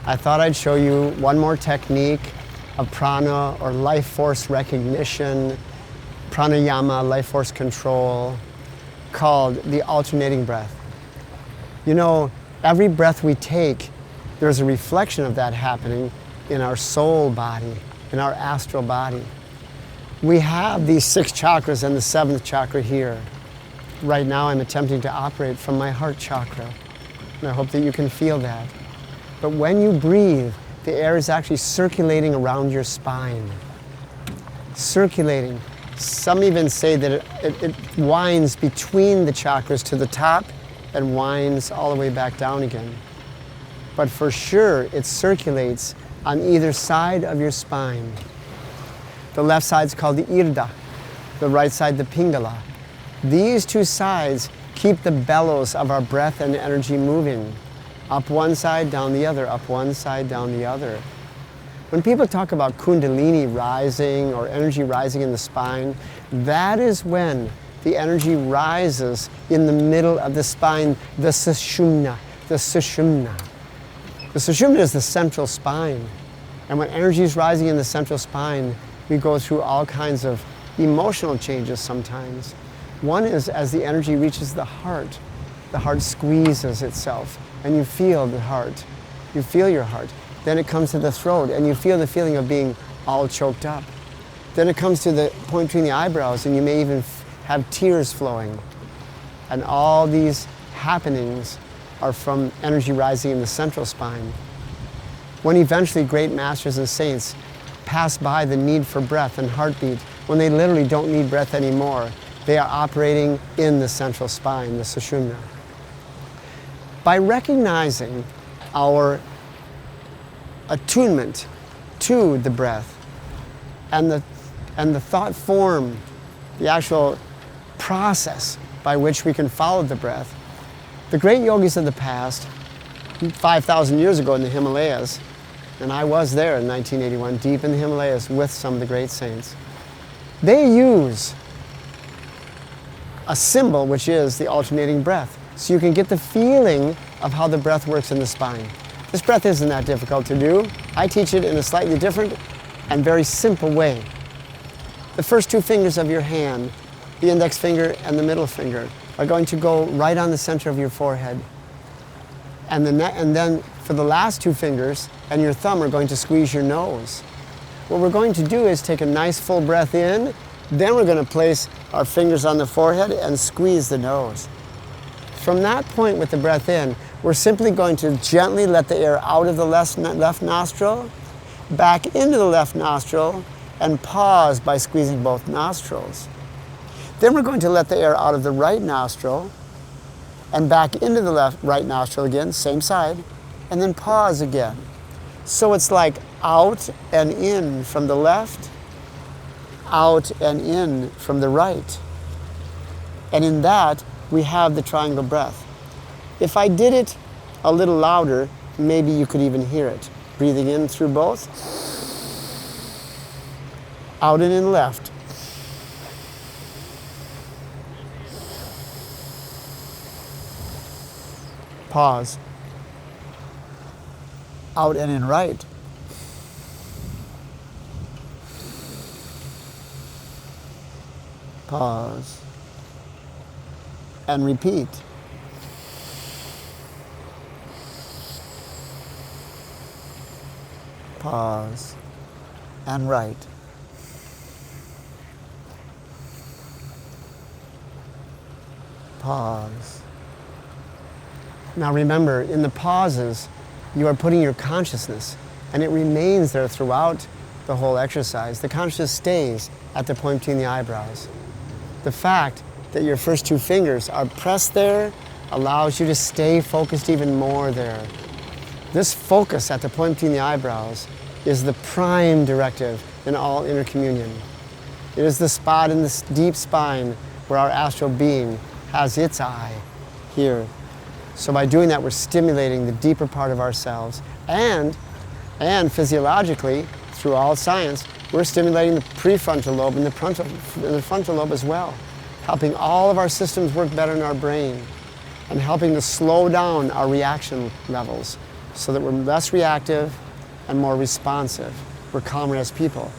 I thought I'd show you one more technique of prana or life force recognition, pranayama, life force control, called the alternating breath. You know, every breath we take, there's a reflection of that happening in our soul body, in our astral body. We have these 6 chakras and the 7th chakra here. Right now I'm attempting to operate from my heart chakra, and I hope that you can feel that. But when you breathe, the air is actually circulating around your spine. Circulating. Some even say that it winds between the chakras to the top and winds all the way back down again. But for sure, it circulates on either side of your spine. The left side is called the Irda, the right side the Pingala. These 2 sides keep the bellows of our breath and energy moving. Up one side, down the other, up one side, down the other. When people talk about Kundalini rising or energy rising in the spine, that is when the energy rises in the middle of the spine, the Sushumna, the Sushumna. The Sushumna is the central spine. And when energy is rising in the central spine, we go through all kinds of emotional changes sometimes. One is as the energy reaches the heart squeezes itself and you feel the heart. You feel your heart. Then it comes to the throat and you feel the feeling of being all choked up. Then it comes to the point between the eyebrows and you may even have tears flowing. And all these happenings are from energy rising in the central spine. When eventually great masters and saints pass by the need for breath and heartbeat, when they literally don't need breath anymore, they are operating in the central spine, the Sushumna. By recognizing our attunement to the breath and the thought form, the actual process by which we can follow the breath, the great yogis of the past, 5,000 years ago in the Himalayas, and I was there in 1981, deep in the Himalayas with some of the great saints, they use a symbol which is the alternating breath. So you can get the feeling of how the breath works in the spine. This breath isn't that difficult to do. I teach it in a slightly different and very simple way. The first 2 fingers of your hand, the index finger and the middle finger, are going to go right on the center of your forehead. And then for the last 2 fingers and your thumb are going to squeeze your nose. What we're going to do is take a nice full breath in, then we're going to place our fingers on the forehead and squeeze the nose. From that point with the breath in, we're simply going to gently let the air out of the left nostril, back into the left nostril, and pause by squeezing both nostrils. Then we're going to let the air out of the right nostril and back into the right nostril again, same side, and then pause again. So it's like out and in from the left, out and in from the right. And in that, we have the triangle breath. If I did it a little louder, maybe you could even hear it. Breathing in through both, out and in left. Pause. Out and in right. Pause. And repeat. Pause. And right. Pause. Now remember, in the pauses, you are putting your consciousness, and it remains there throughout the whole exercise. The consciousness stays at the point between the eyebrows. The fact that your first 2 fingers are pressed there allows you to stay focused even more there. This focus at the point between the eyebrows is the prime directive in all inner communion. It is the spot in the deep spine where our astral being has its eye here. So by doing that, we're stimulating the deeper part of ourselves. And physiologically, through all science, we're stimulating the prefrontal lobe and the frontal lobe as well, helping all of our systems work better in our brain and helping to slow down our reaction levels so that we're less reactive and more responsive. We're calmer as people.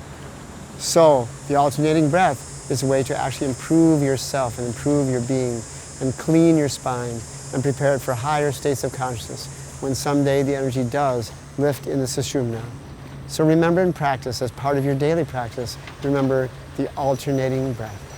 So the alternating breath is a way to actually improve yourself and improve your being and clean your spine and prepare it for higher states of consciousness when someday the energy does lift in the Sushumna. So remember and practice as part of your daily practice, remember the alternating breath.